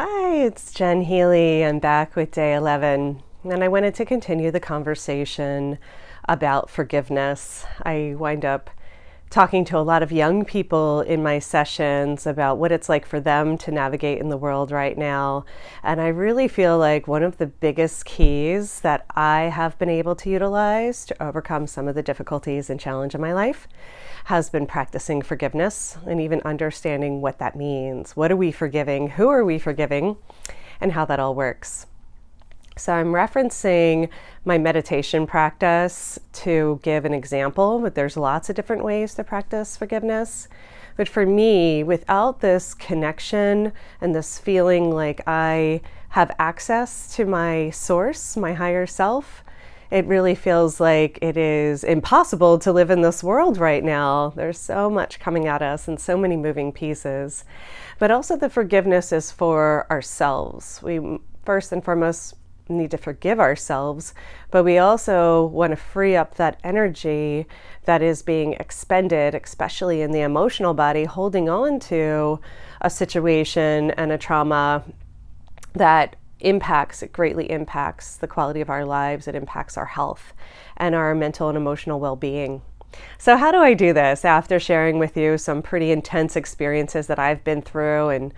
Hi, it's Jen Healy. I'm back with day 11, and I wanted to continue the conversation about forgiveness. I wind up talking to a lot of young people in my sessions about what it's like for them to navigate in the world right now. And I really feel like one of the biggest keys that I have been able to utilize to overcome some of the difficulties and challenge in my life has been practicing forgiveness and even understanding what that means. What are we forgiving? Who are we forgiving? And how that all works. So I'm referencing my meditation practice to give an example, but there's lots of different ways to practice forgiveness. But for me, without this connection and this feeling like I have access to my source, my higher self, it really feels like it is impossible to live in this world right now. There's so much coming at us and so many moving pieces. But also the forgiveness is for ourselves. We first and foremost need to forgive ourselves, but we also want to free up that energy that is being expended, especially in the emotional body, holding on to a situation and a trauma that it greatly impacts the quality of our lives. It impacts our health and our mental and emotional well-being. So how do I do this after sharing with you some pretty intense experiences that I've been through? And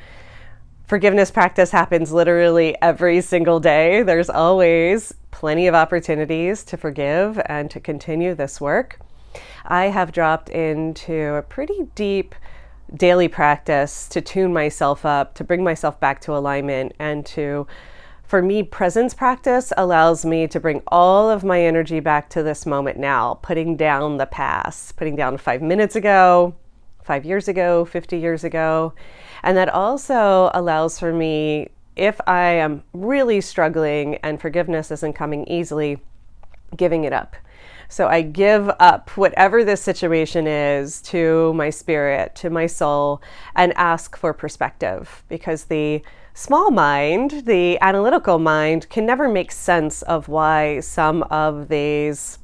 forgiveness practice happens literally every single day. There's always plenty of opportunities to forgive and to continue this work. I have dropped into a pretty deep daily practice to tune myself up, to bring myself back to alignment, and for me, presence practice allows me to bring all of my energy back to this moment now, putting down the past, putting down 5 minutes ago, 5 years ago, 50 years ago. And that also allows for me, if I am really struggling and forgiveness isn't coming easily, giving it up. So I give up whatever this situation is to my spirit, to my soul, and ask for perspective, because the small mind, the analytical mind, can never make sense of why some of these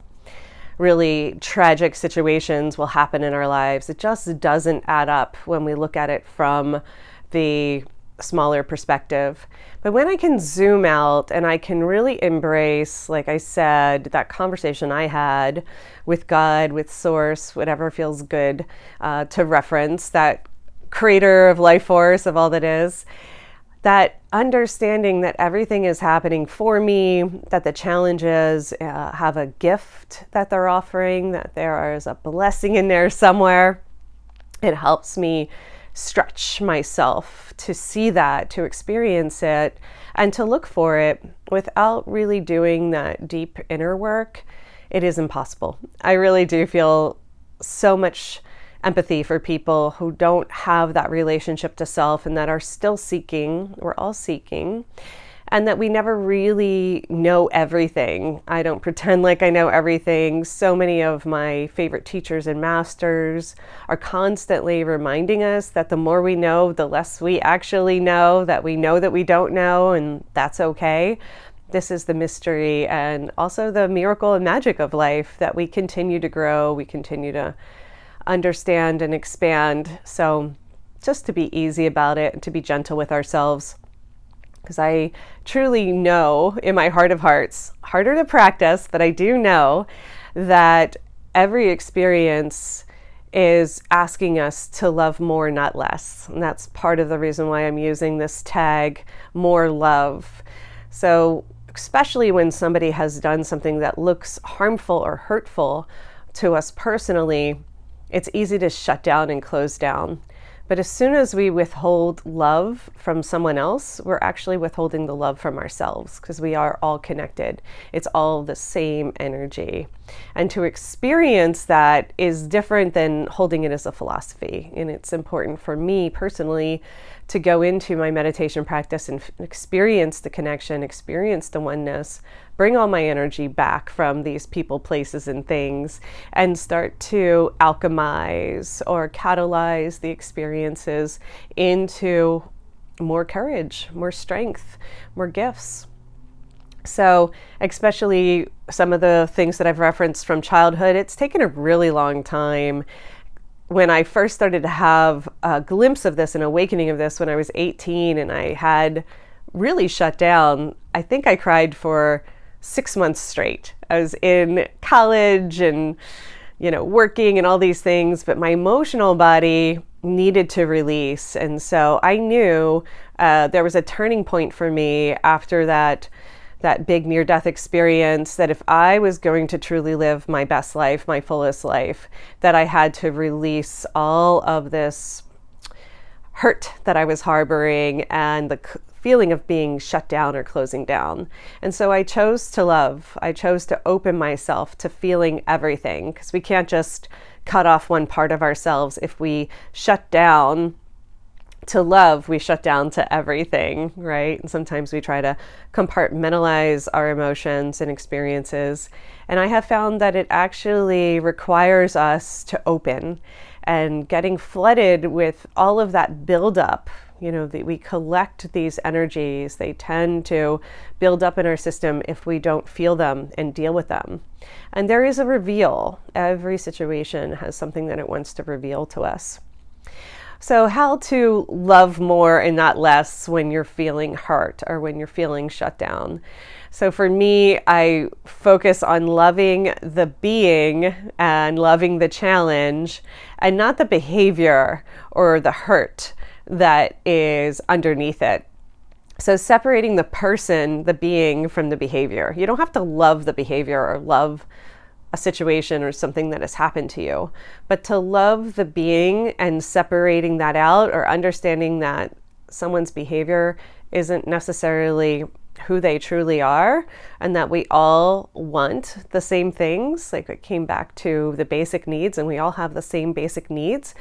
really tragic situations will happen in our lives. It just doesn't add up when we look at it from the smaller perspective. But when I can zoom out and I can really embrace, like I said, that conversation I had with God, with Source, whatever feels good to reference, that creator of life force, of all that is, that understanding that everything is happening for me, that the challenges have a gift that they're offering, that there is a blessing in there somewhere, it helps me stretch myself to see that, to experience it, and to look for it without really doing that deep inner work. It is impossible. I really do feel so much empathy for people who don't have that relationship to self and that are still seeking. We're all seeking. And that we never really know everything. I don't pretend like I know everything. So many of my favorite teachers and masters are constantly reminding us that the more we know, the less we actually know that we don't know, and that's okay. This is the mystery and also the miracle and magic of life, that we continue to grow, we continue to understand and expand. So just to be easy about it and to be gentle with ourselves. Because I truly know in my heart of hearts, harder to practice, but I do know that every experience is asking us to love more, not less. And that's part of the reason why I'm using this tag, more love. So especially when somebody has done something that looks harmful or hurtful to us personally, it's easy to shut down and close down. But as soon as we withhold love from someone else, we're actually withholding the love from ourselves, because we are all connected. It's all the same energy. And to experience that is different than holding it as a philosophy. And it's important for me personally to go into my meditation practice and experience the connection, experience the oneness, bring all my energy back from these people, places, and things, and start to alchemize or catalyze the experiences into more courage, more strength, more gifts. So especially some of the things that I've referenced from childhood, it's taken a really long time when I first started to have a glimpse of this, an awakening of this, when I was 18 and I had really shut down, I think I cried for 6 months straight. I was in college and, working and all these things, but my emotional body needed to release. And so I knew there was a turning point for me after that big near-death experience, that if I was going to truly live my best life, my fullest life, that I had to release all of this hurt that I was harboring and the feeling of being shut down or closing down. And so I chose to love. I chose to open myself to feeling everything, because we can't just cut off one part of ourselves. If we shut down to love, we shut down to everything, right? And sometimes we try to compartmentalize our emotions and experiences. And I have found that it actually requires us to open, and getting flooded with all of that buildup. That we collect these energies. They tend to build up in our system if we don't feel them and deal with them. And there is a reveal. Every situation has something that it wants to reveal to us. So how to love more and not less when you're feeling hurt or when you're feeling shut down. So for me, I focus on loving the being and loving the challenge, and not the behavior or the hurt that is underneath it. So separating the person, the being, from the behavior. You don't have to love the behavior or love a situation or something that has happened to you, but to love the being, and separating that out, or understanding that someone's behavior isn't necessarily who they truly are, and that we all want the same things. Like, it came back to the basic needs, and we all have the same basic needs.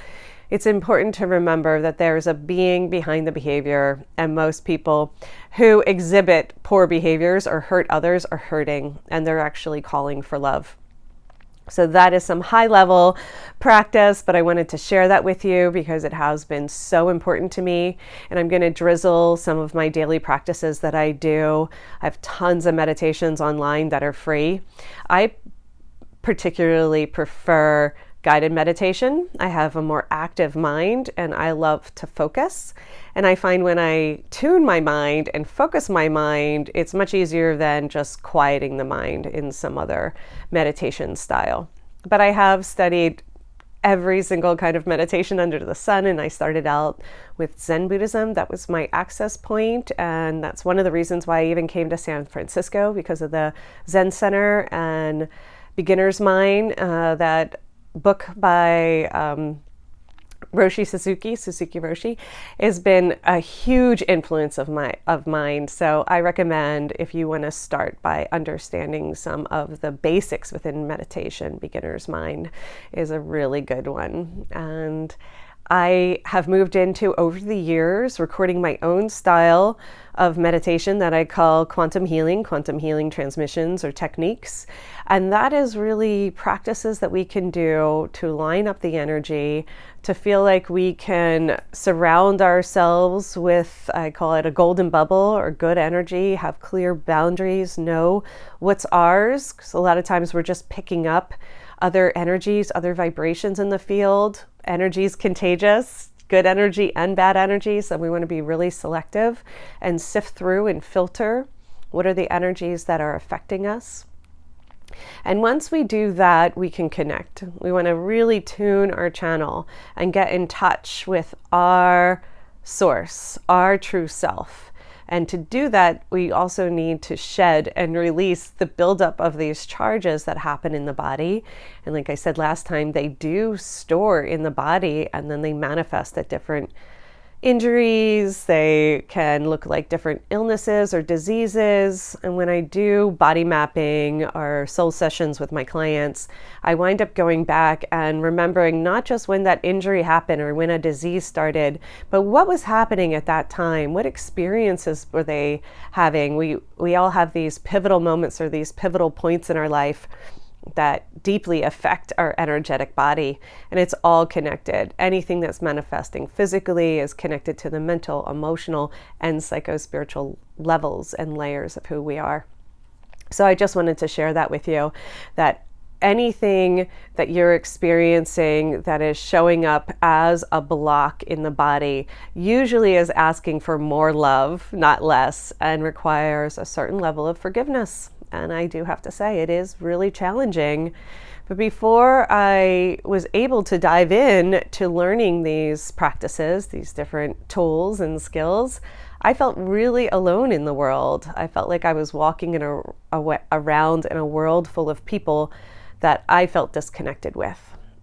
It's important to remember that there's a being behind the behavior, and most people who exhibit poor behaviors or hurt others are hurting, and they're actually calling for love. So that is some high level practice, but I wanted to share that with you because it has been so important to me. And I'm going to drizzle some of my daily practices that I do. I have tons of meditations online that are free. I particularly prefer guided meditation. I have a more active mind, and I love to focus. And I find when I tune my mind and focus my mind, it's much easier than just quieting the mind in some other meditation style. But I have studied every single kind of meditation under the sun, and I started out with Zen Buddhism. That was my access point, and that's one of the reasons why I even came to San Francisco, because of the Zen Center and Beginner's Mind, that book by Suzuki Roshi, has been a huge influence of mine. So I recommend, if you want to start by understanding some of the basics within meditation, Beginner's Mind is a really good one. And I have moved into, over the years, recording my own style of meditation that I call quantum healing transmissions or techniques. And that is really practices that we can do to line up the energy, to feel like we can surround ourselves with, I call it a golden bubble or good energy, have clear boundaries, know what's ours. Because a lot of times we're just picking up other energies, other vibrations in the field. Energy is contagious, good energy and bad energy. So we want to be really selective and sift through and filter what are the energies that are affecting us. And once we do that, we can connect. We want to really tune our channel and get in touch with our source, our true self. And to do that, we also need to shed and release the buildup of these charges that happen in the body. And like I said last time, they do store in the body, and then they manifest at different injuries. They can look like different illnesses or diseases. And when I do body mapping or soul sessions with my clients, I wind up going back and remembering not just when that injury happened or when a disease started, but what was happening at that time. What experiences were they having? We all have these pivotal moments or these pivotal points in our life that deeply affect our energetic body, and it's all connected. Anything that's manifesting physically is connected to the mental, emotional, and psycho-spiritual levels and layers of who we are. So I just wanted to share that with you, that anything that you're experiencing that is showing up as a block in the body usually is asking for more love, not less, and requires a certain level of forgiveness. And I do have to say, it is really challenging. But before I was able to dive in to learning these practices, these different tools and skills, I felt really alone in the world. I felt like I was walking around in a world full of people that I felt disconnected with.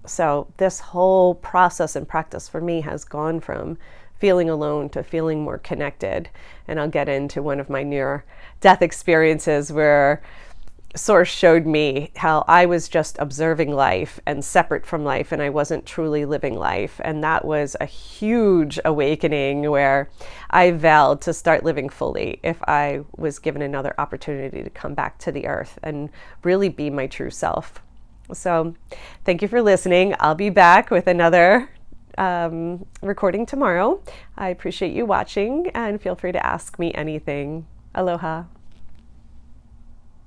So this whole process and practice for me has gone from feeling alone to feeling more connected. And I'll get into one of my near-death experiences where Source showed me how I was just observing life and separate from life, and I wasn't truly living life. And that was a huge awakening where I vowed to start living fully if I was given another opportunity to come back to the earth and really be my true self. So thank you for listening. I'll be back with another recording tomorrow. I appreciate you watching, and feel free to ask me anything. Aloha.